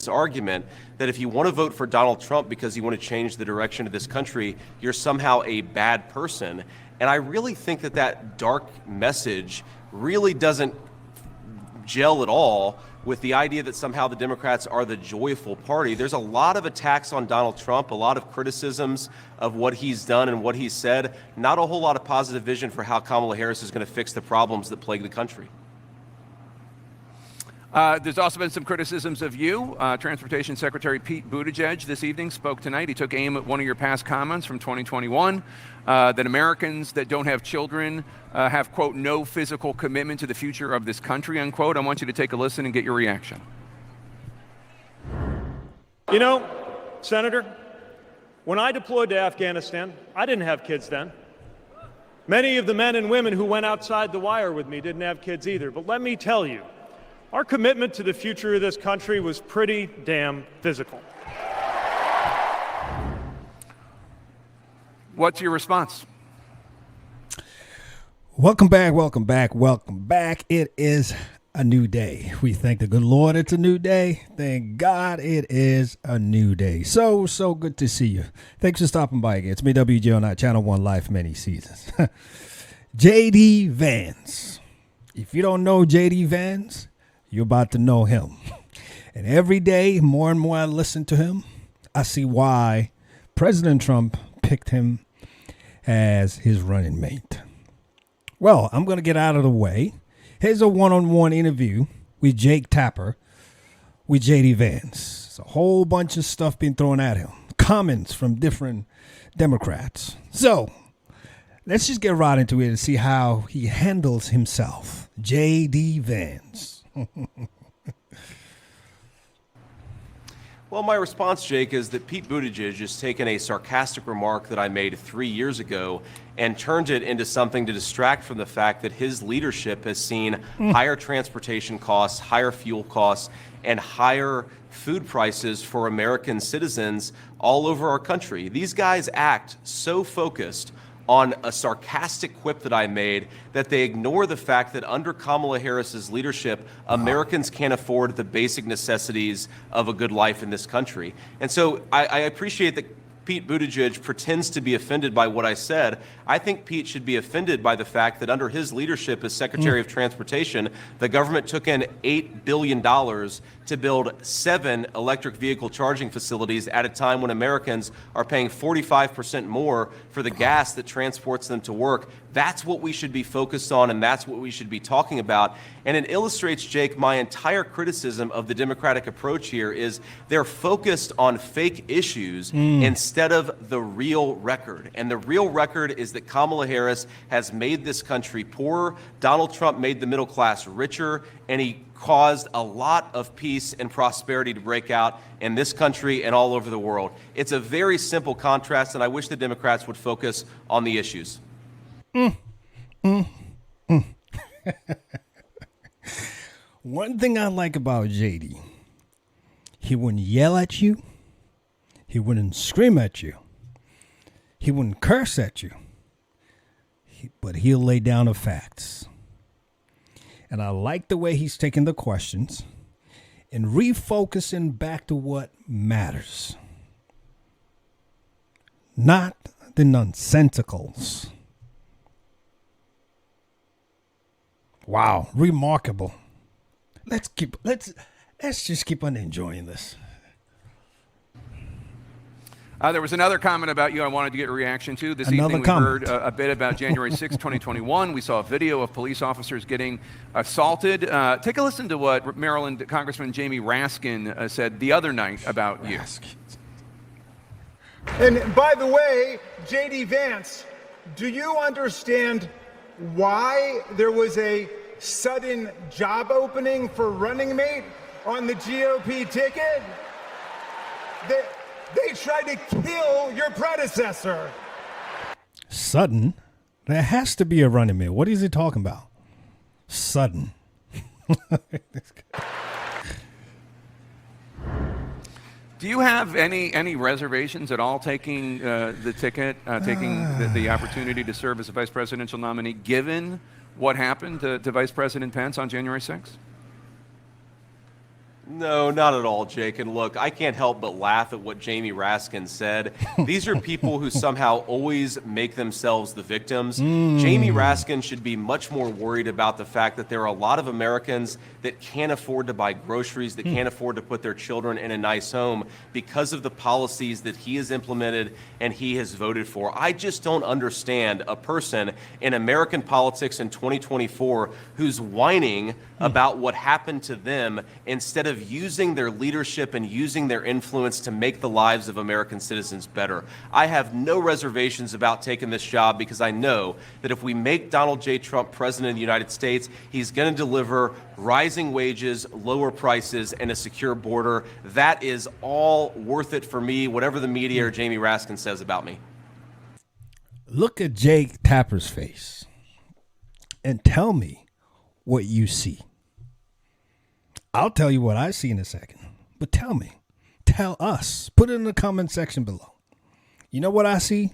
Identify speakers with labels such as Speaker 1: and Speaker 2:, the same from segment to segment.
Speaker 1: argument that if you want to vote for Donald Trump because you want to change the direction of this country, you're somehow a bad person. And I really think that that dark message really doesn't gel at all with the idea that somehow the Democrats are the joyful party. There's a lot of attacks on Donald Trump, a lot of criticisms of what he's done and what he's said, not a whole lot of positive vision for how Kamala Harris is going to fix the problems that plague the country.
Speaker 2: There's also been some criticisms of you. Transportation Secretary Pete Buttigieg this evening spoke tonight. He took aim at one of your past comments from 2021, that Americans that don't have children have, quote, no physical commitment to the future of this country, unquote. I want you to take a listen and get your reaction.
Speaker 3: You know, Senator, when I deployed to Afghanistan, I didn't have kids then. Many of the men and women who went outside the wire with me didn't have kids either. But let me tell you, our commitment to the future of this country was pretty damn physical.
Speaker 2: What's your response?
Speaker 4: Welcome back, welcome back, welcome back. It is a new day. We thank the good Lord it's a new day. Thank God it is a new day. So good to see you. Thanks for stopping by again. It's me, WJ on Channel 1 Life Many Seasons. J.D. Vance. If you don't know J.D. Vance, you're about to know him. And every day, more and more I listen to him, I see why President Trump picked him as his running mate. Well, I'm going to get out of the way. Here's a one-on-one interview with Jake Tapper with J.D. Vance. It's a whole bunch of stuff being thrown at him. Comments from different Democrats. So let's just get right into it and see how he handles himself. J.D. Vance.
Speaker 1: Well, my response, Jake, is that Pete Buttigieg has taken a sarcastic remark that I made 3 years ago and turned it into something to distract from the fact that his leadership has seen higher transportation costs, higher fuel costs, and higher food prices for American citizens all over our country. These guys act so focused on a sarcastic quip that I made that they ignore the fact that under Kamala Harris's leadership, Americans can't afford the basic necessities of a good life in this country. And so I appreciate that Pete Buttigieg pretends to be offended by what I said. I think Pete should be offended by the fact that under his leadership as Secretary of Transportation, the government took in $8 billion to build 7 electric vehicle charging facilities at a time when Americans are paying 45% more for the gas that transports them to work. That's what we should be focused on, and that's what we should be talking about. And it illustrates, Jake, my entire criticism of the Democratic approach here is they're focused on fake issues instead of the real record. And the real record is that Kamala Harris has made this country poorer. Donald Trump made the middle class richer, and he caused a lot of peace and prosperity to break out in this country and all over the world. It's a very simple contrast, and I wish the Democrats would focus on the issues.
Speaker 4: One thing I like about JD, he wouldn't yell at you. He wouldn't scream at you. He wouldn't curse at you. But he'll lay down the facts. And I like the way he's taking the questions and refocusing back to what matters. Not the nonsensicals. Wow, remarkable. Let's just keep on enjoying this.
Speaker 2: There was another comment about you I wanted to get a reaction to. This evening we heard a bit about January 6, 2021. We saw a video of police officers getting assaulted. Take a listen to what Maryland Congressman Jamie Raskin said the other night about you.
Speaker 5: And by the way, J.D. Vance, do you understand why there was a sudden job opening for running mate on the GOP ticket? They tried to kill your predecessor.
Speaker 4: Sudden? There has to be a running mate. What is he talking about? Sudden.
Speaker 2: Do you have any reservations at all taking the ticket, taking the opportunity to serve as a vice presidential nominee, given what happened to Vice President Pence on January 6th?
Speaker 1: No, not at all, Jake. And look, I can't help but laugh at what Jamie Raskin said. These are people who somehow always make themselves the victims. Jamie Raskin should be much more worried about the fact that there are a lot of Americans that can't afford to buy groceries, that can't afford to put their children in a nice home because of the policies that he has implemented and he has voted for. I just don't understand a person in American politics in 2024 who's whining about what happened to them instead of using their leadership and using their influence to make the lives of American citizens better. I have no reservations about taking this job because I know that if we make Donald J. Trump president of the United States, he's going to deliver rising wages, lower prices, and a secure border. That is all worth it for me, whatever the media or Jamie Raskin says about me.
Speaker 4: Look at Jake Tapper's face and tell me what you see. I'll tell you what I see in a second, but tell me, tell us, put it in the comment section below. You know what I see?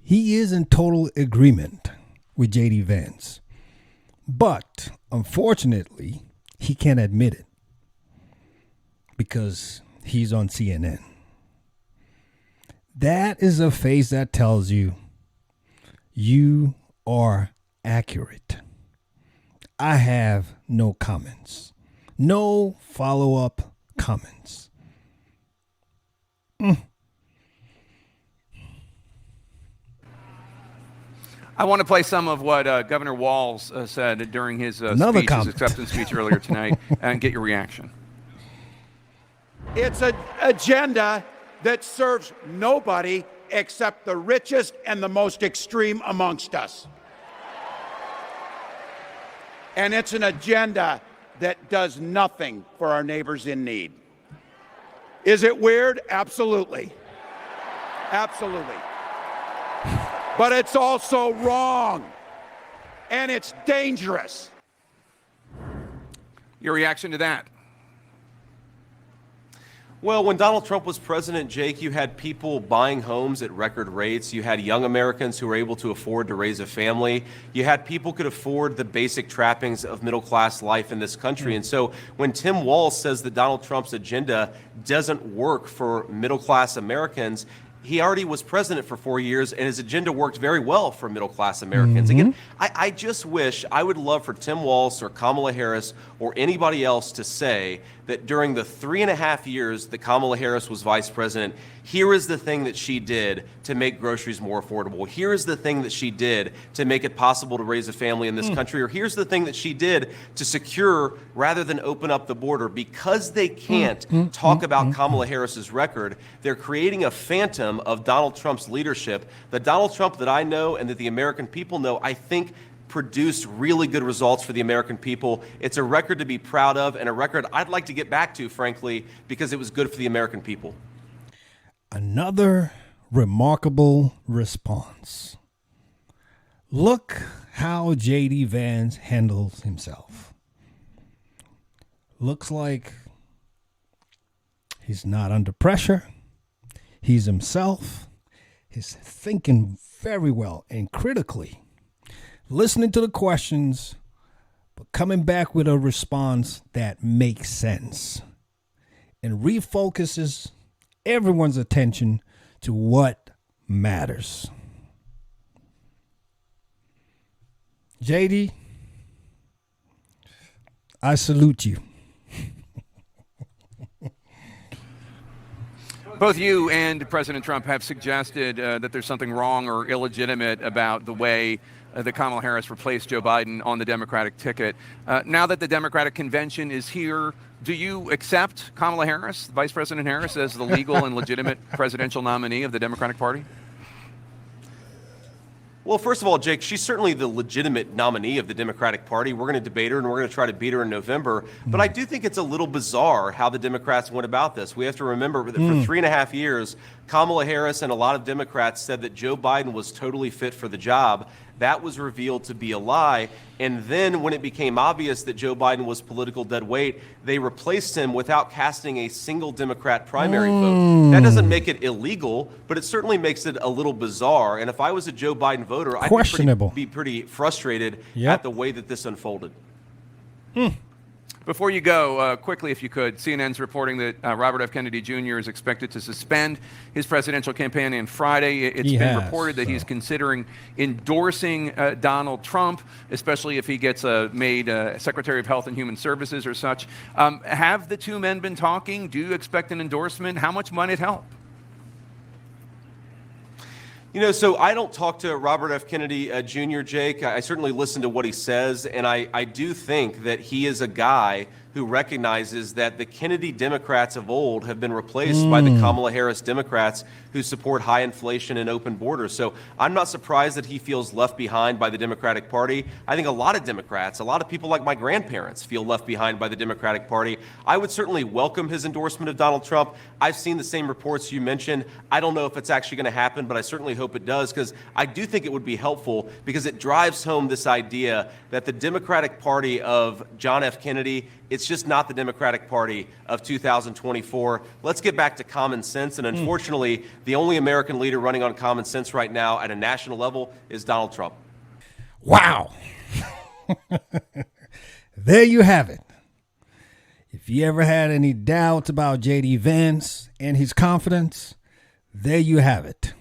Speaker 4: He is in total agreement with JD Vance, but unfortunately, he can't admit it because he's on CNN. That is a face that tells you you are accurate. I have no comments. No follow-up comments.
Speaker 2: I want to play some of what Governor Walz said during his acceptance speech earlier tonight and get your reaction.
Speaker 6: It's an agenda that serves nobody except the richest and the most extreme amongst us. And it's an agenda that does nothing for our neighbors in need. Is it weird? Absolutely. Absolutely. But it's also wrong. And it's dangerous.
Speaker 2: Your reaction to that?
Speaker 1: Well, when Donald Trump was president, Jake, you had people buying homes at record rates. You had young Americans who were able to afford to raise a family. You had people who could afford the basic trappings of middle-class life in this country. And so when Tim Walz says that Donald Trump's agenda doesn't work for middle-class Americans, he already was president for 4 years, and his agenda worked very well for middle-class Americans. Again, I just wish, I would love for Tim Walz or Kamala Harris or anybody else to say that during the 3.5 years that Kamala Harris was vice president, here is the thing that she did to make groceries more affordable. Here is the thing that she did to make it possible to raise a family in this country. Or here's the thing that she did to secure rather than open up the border. Because they can't talk about Kamala Harris's record, they're creating a phantom of Donald Trump's leadership. The Donald Trump that I know and that the American people know, I think, produced really good results for the American people. It's a record to be proud of and a record I'd like to get back to, frankly, because it was good for the American people.
Speaker 4: Another remarkable response. Look how JD Vance handles himself. Looks like he's not under pressure. He's himself. He's thinking very well and critically, listening to the questions, but coming back with a response that makes sense and refocuses everyone's attention to what matters. JD, I salute you.
Speaker 2: Both you and President Trump have suggested that there's something wrong or illegitimate about the way that Kamala Harris replaced Joe Biden on the Democratic ticket. Now that the Democratic convention is here, do you accept Kamala Harris, Vice President Harris, as the legal and legitimate presidential nominee of the Democratic Party?
Speaker 1: Well, first of all, Jake, she's certainly the legitimate nominee of the Democratic Party. We're going to debate her, and we're going to try to beat her in November. But I do think it's a little bizarre how the Democrats went about this. We have to remember that for 3.5 years, Kamala Harris and a lot of Democrats said that Joe Biden was totally fit for the job. That was revealed to be a lie. And then when it became obvious that Joe Biden was political dead weight, they replaced him without casting a single Democrat primary vote. That doesn't make it illegal, but it certainly makes it a little bizarre. And if I was a Joe Biden voter, I'd be pretty frustrated at the way that this unfolded.
Speaker 2: Before you go, quickly, if you could, CNN's reporting that Robert F. Kennedy Jr. is expected to suspend his presidential campaign on Friday. It's been reported that he's considering endorsing Donald Trump, especially if he gets made Secretary of Health and Human Services or such. Have the two men been talking? Do you expect an endorsement? How much might it help?
Speaker 1: You know, so I don't talk to Robert F. Kennedy Jr., Jake. I certainly listen to what he says, and I do think that he is a guy who recognizes that the Kennedy Democrats of old have been replaced by the Kamala Harris Democrats who support high inflation and open borders. So I'm not surprised that he feels left behind by the Democratic Party. I think a lot of Democrats, a lot of people like my grandparents feel left behind by the Democratic Party. I would certainly welcome his endorsement of Donald Trump. I've seen the same reports you mentioned. I don't know if it's actually going to happen, but I certainly hope it does, because I do think it would be helpful, because it drives home this idea that the Democratic Party of John F. Kennedy, it's just not the Democratic Party of 2024. Let's get back to common sense. And unfortunately, the only American leader running on common sense right now at a national level is Donald Trump.
Speaker 4: Wow. There you have it. If you ever had any doubts about J.D. Vance and his confidence, there you have it.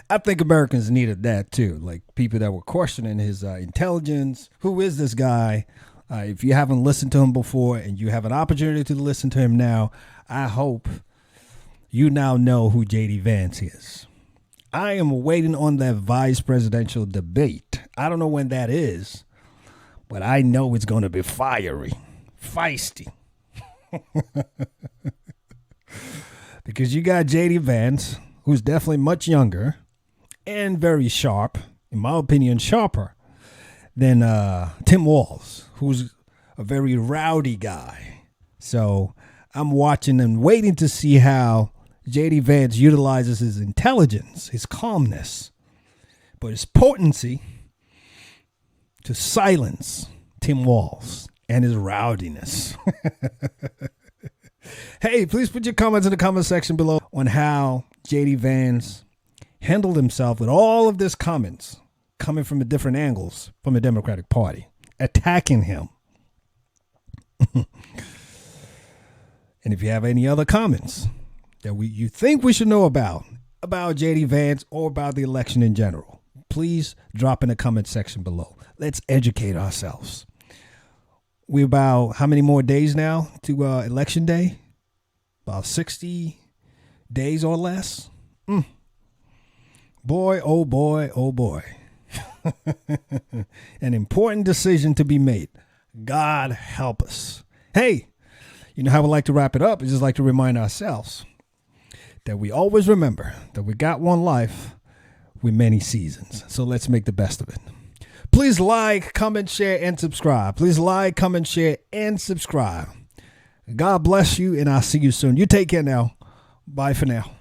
Speaker 4: I think Americans needed that too, like people that were questioning his intelligence. Who is this guy? If you haven't listened to him before and you have an opportunity to listen to him now, I hope you now know who J.D. Vance is. I am waiting on that vice presidential debate. I don't know when that is, but I know it's going to be fiery, feisty. Because you got J.D. Vance, who's definitely much younger and very sharp, in my opinion, sharper than Tim Walz, who's a very rowdy guy. So I'm watching and waiting to see how J.D. Vance utilizes his intelligence, his calmness, but his potency to silence Tim Walz and his rowdiness. Hey, please put your comments in the comment section below on how J.D. Vance handled himself with all of this comments coming from the different angles from the Democratic Party, attacking him. And if you have any other comments that you think we should know about J.D. Vance or about the election in general, please drop in the comment section below. Let's educate ourselves. We're about how many more days now to Election Day? About 60 days or less. Boy, oh boy, oh boy. An important decision to be made. God help us. Hey, you know how we like to wrap it up? We just like to remind ourselves that we always remember that we got one life with many seasons. So let's make the best of it. Please like, comment, share, and subscribe. Please like, comment, share, and subscribe. God bless you, and I'll see you soon. You take care now. Bye for now.